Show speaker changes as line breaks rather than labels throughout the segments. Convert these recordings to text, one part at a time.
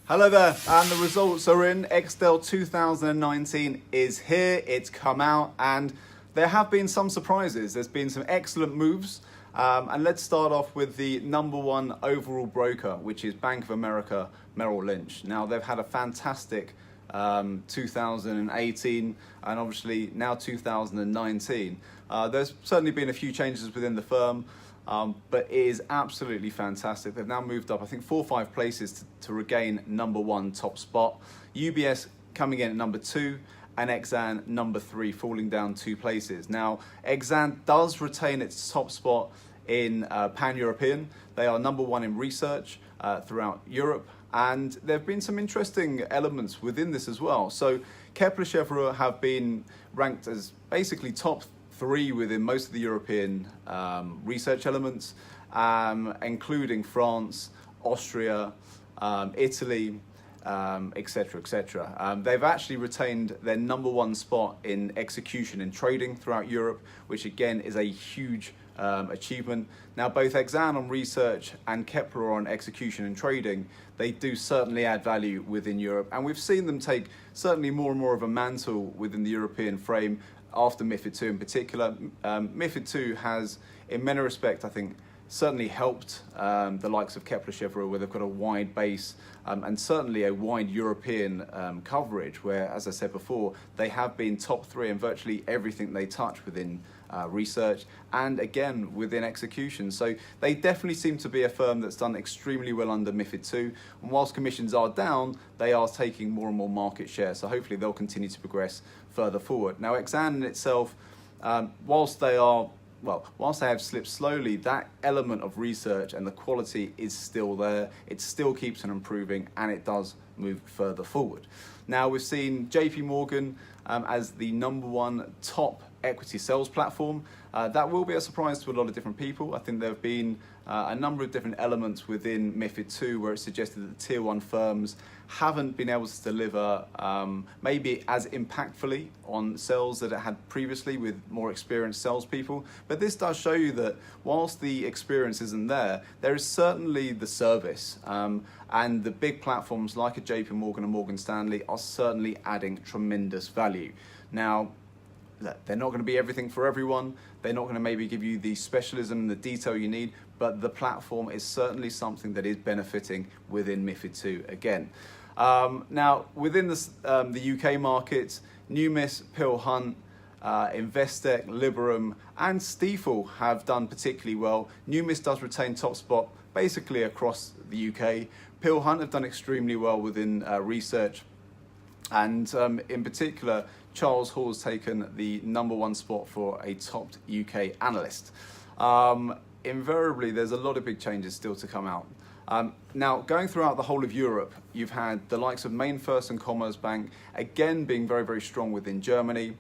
Hello there, and the results are in. Extel 2019 is here, it's come out, and there have been some surprises. There's been some excellent moves, and let's start off with the number one overall broker, which is Bank of America Merrill Lynch. Now, they've had a fantastic 2018 and obviously now 2019. There's certainly been a few changes within the firm. But it is absolutely fantastic. They've now moved up, I think, 4 or 5 places to regain number one top spot. UBS coming in at number 2 and Exane number 3, falling down 2 places. Now, Exane does retain its top spot in Pan-European. They are number 1 in research throughout Europe. And there have been some interesting elements within this as well. So Kepler Chevreux have been ranked as basically top 3 within most of the European research elements, including France, Austria, Italy, etc., etc. They've actually retained their number 1 spot in execution and trading throughout Europe, which again is a huge achievement. Now, both Exane on research and Kepler on execution and trading, they do certainly add value within Europe, and we've seen them take certainly more and more of a mantle within the European frame after MiFID II in particular. MiFID II has, in many respects, I think, certainly helped the likes of Kepler Chevreux, where they've got a wide base and certainly a wide European coverage, where, as I said before, they have been top 3 in virtually everything they touch within research and again within execution. So they definitely seem to be a firm that's done extremely well under MiFID II, and whilst commissions are down, they are taking more and more market share, so hopefully they'll continue to progress further forward. Now, Exane in itself, whilst they have slipped slowly, that element of research and the quality is still there. It still keeps on improving, and it does move further forward. Now, we've seen JP Morgan as the number 1 top equity sales platform. That will be a surprise to a lot of different people. I think there have been a number of different elements within MiFID II where it suggested that the tier 1 firms haven't been able to deliver maybe as impactfully on sales that it had previously with more experienced salespeople. But this does show you that whilst the experience isn't there, there is certainly the service. And the big platforms like a JP Morgan and Morgan Stanley are certainly adding tremendous value. Now, they're not going to be everything for everyone. They're not going to maybe give you the specialism and the detail you need, but the platform is certainly something that is benefiting within MiFID II again. Now, within the UK market, Numis, Peel Hunt, Investec, Liberum and Stifel have done particularly well. Numis does retain top spot basically across the UK. Peel Hunt have done extremely well within research, and in particular, Charles Hall's taken the number 1 spot for a top UK analyst. Invariably, there's a lot of big changes still to come out. Now, going throughout the whole of Europe, you've had the likes of Mainfirst and Commerzbank, again being very, very strong within Germany.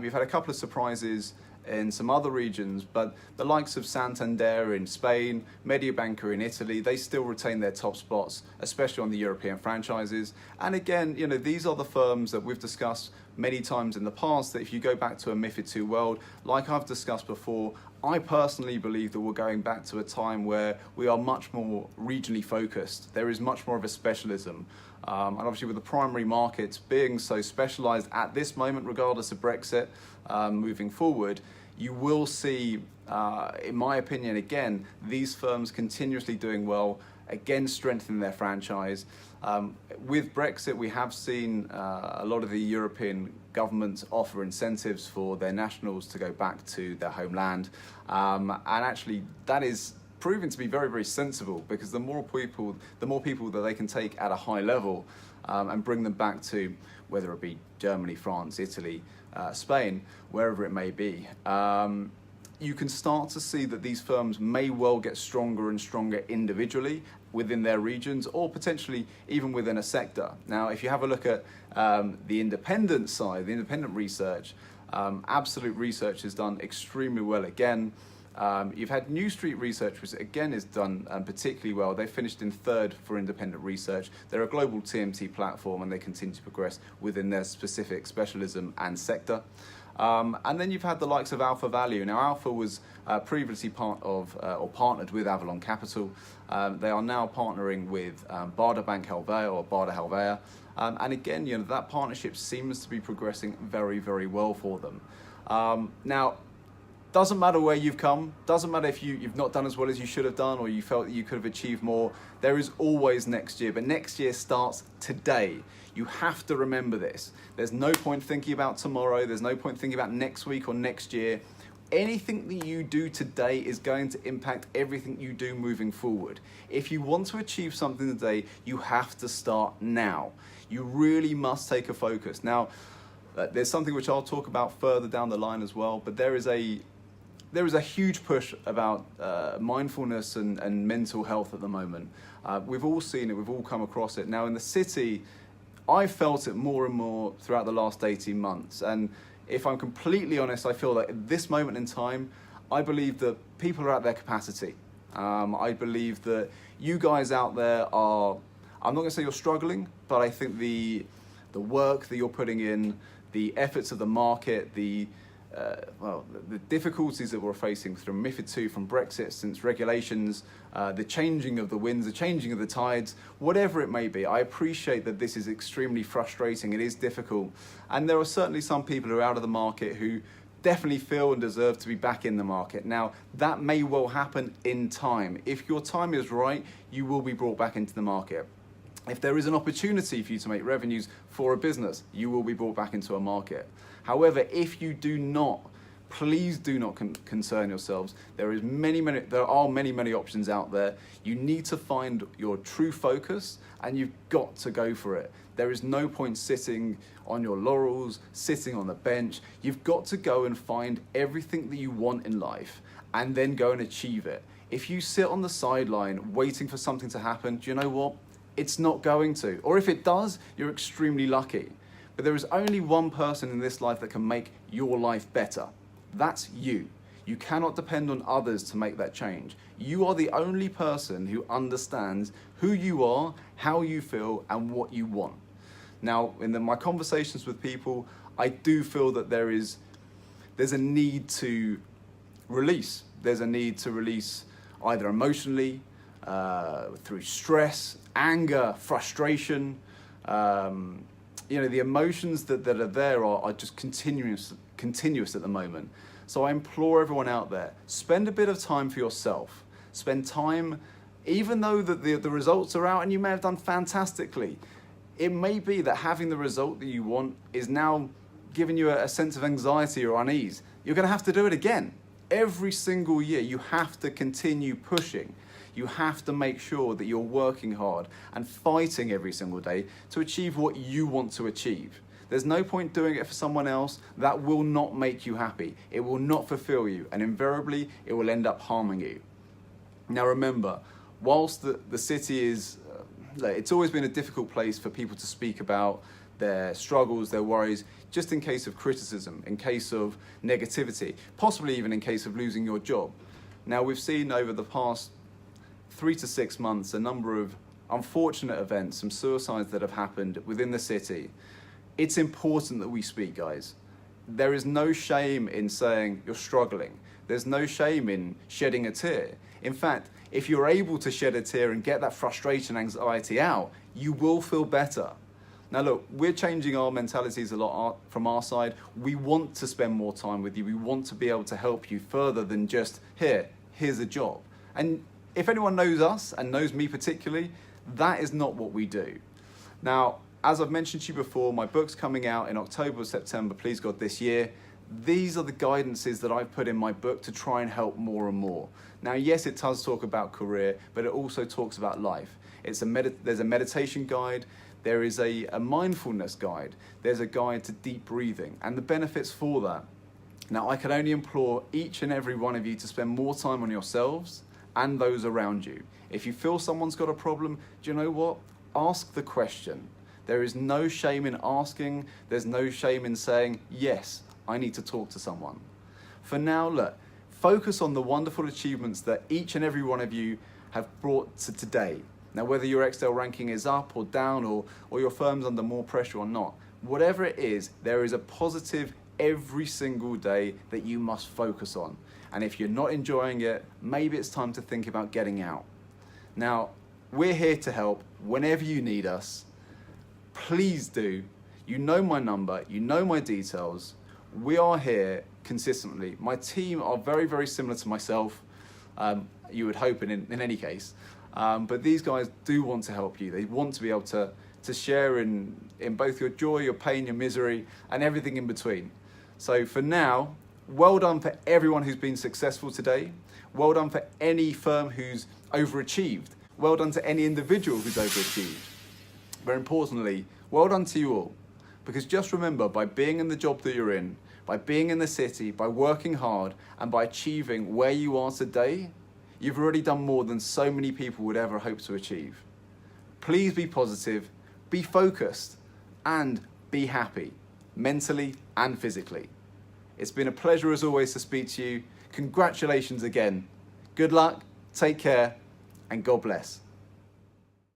You've had a couple of surprises in some other regions, but the likes of Santander in Spain, Mediobanca in Italy, they still retain their top spots, especially on the European franchises. And again, you know, these are the firms that we've discussed many times in the past, that if you go back to a MiFID II world, like I've discussed before, I personally believe that we're going back to a time where we are much more regionally focused. There is much more of a specialism. And obviously with the primary markets being so specialised at this moment, regardless of Brexit, moving forward, you will see, in my opinion, again, these firms continuously doing well, again strengthening their franchise. With Brexit, we have seen a lot of the European governments offer incentives for their nationals to go back to their homeland. And actually, that is proven to be very, very sensible, because the more people that they can take at a high level and bring them back to, whether it be Germany, France, Italy, Spain, wherever it may be, you can start to see that these firms may well get stronger and stronger individually within their regions, or potentially even within a sector. Now, if you have a look at the independent side, the independent research, Absolute Research has done extremely well again. You've had New Street Research, which again is done particularly well. They finished in 3rd for independent research. They're a global TMT platform, and they continue to progress within their specific specialism and sector. And then you've had the likes of Alpha Value. Now, Alpha was previously part of or partnered with Avalon Capital. They are now partnering with Baader Bank Helvea or Baader Helvea. And again, that partnership seems to be progressing very, very well for them. Now, doesn't matter where you've come, doesn't matter if you've not done as well as you should have done or you felt that you could have achieved more, there is always next year, but next year starts today. You have to remember this. There's no point thinking about tomorrow, there's no point thinking about next week or next year. Anything that you do today is going to impact everything you do moving forward. If you want to achieve something today, you have to start now. You really must take a focus. Now, there's something which I'll talk about further down the line as well, but there is a huge push about mindfulness and mental health at the moment. We've all seen it, we've all come across it. Now in the city, I've felt it more and more throughout the last 18 months. And if I'm completely honest, I feel that at this moment in time, I believe that people are at their capacity. I believe that you guys out there are, I'm not gonna say you're struggling, but I think the work that you're putting in, the efforts of the market, the difficulties that we're facing from MiFID II, from Brexit, since regulations, the changing of the winds, the changing of the tides, whatever it may be, I appreciate that this is extremely frustrating, it is difficult, and there are certainly some people who are out of the market who definitely feel and deserve to be back in the market. Now, that may well happen in time. If your time is right, you will be brought back into the market. If there is an opportunity for you to make revenues for a business, you will be brought back into a market. However, if you do not, please do not concern yourselves. There are many options out there. You need to find your true focus and you've got to go for it. There is no point sitting on your laurels, sitting on the bench. You've got to go and find everything that you want in life and then go and achieve it. If you sit on the sideline waiting for something to happen, do you know what? It's not going to. Or if it does, you're extremely lucky. But there is only one person in this life that can make your life better. That's you. You cannot depend on others to make that change. You are the only person who understands who you are, how you feel, and what you want. Now, in my conversations with people, I do feel that there's a need to release. There's a need to release either emotionally, through stress, anger, frustration. The emotions that are there are just continuous at the moment. So I implore everyone out there, spend a bit of time for yourself. Spend time, even though the results are out and you may have done fantastically, it may be that having the result that you want is now giving you a sense of anxiety or unease. You're gonna have to do it again. Every single year, you have to continue pushing. You have to make sure that you're working hard and fighting every single day to achieve what you want to achieve. There's no point doing it for someone else. That will not make you happy. It will not fulfill you, and invariably, it will end up harming you. Now remember, whilst the city is, it's always been a difficult place for people to speak about their struggles, their worries, just in case of criticism, in case of negativity, possibly even in case of losing your job. Now we've seen over the past 3 to 6 months a number of unfortunate events, some suicides that have happened within the city. It's important that we speak, guys. There is no shame in saying you're struggling. There's no shame in shedding a tear. In fact, if you're able to shed a tear and get that frustration, anxiety out, you will feel better. Now look, we're changing our mentalities a lot from our side. We want to spend more time with you. We want to be able to help you further than just, here's a job. And if anyone knows us and knows me particularly, that is not what we do. Now, as I've mentioned to you before, my book's coming out in October or September, please God, this year. These are the guidances that I've put in my book to try and help more and more. Now, yes, it does talk about career, but it also talks about life. There's a meditation guide, there is a mindfulness guide, there's a guide to deep breathing, and the benefits for that. Now, I can only implore each and every one of you to spend more time on yourselves and those around you. If you feel someone's got a problem, do you know what? Ask the question. There is no shame in asking. There's no shame in saying, yes, I need to talk to someone. For now, look, focus on the wonderful achievements that each and every one of you have brought to today. Now, whether your Extel ranking is up or down or your firm's under more pressure or not, whatever it is, there is a positive every single day that you must focus on. And if you're not enjoying it, maybe it's time to think about getting out. Now, we're here to help whenever you need us. Please do. You know my number, you know my details. We are here consistently. My team are very, very similar to myself, you would hope in any case. But these guys do want to help you. They want to be able to share in both your joy, your pain, your misery, and everything in between. So for now, well done for everyone who's been successful today. Well done for any firm who's overachieved. Well done to any individual who's overachieved. Very importantly, well done to you all. Because just remember, by being in the job that you're in, by being in the city, by working hard, and by achieving where you are today, you've already done more than so many people would ever hope to achieve. Please be positive, be focused, and be happy, mentally and physically. It's been a pleasure as always to speak to you. Congratulations again. Good luck, take care, and God bless.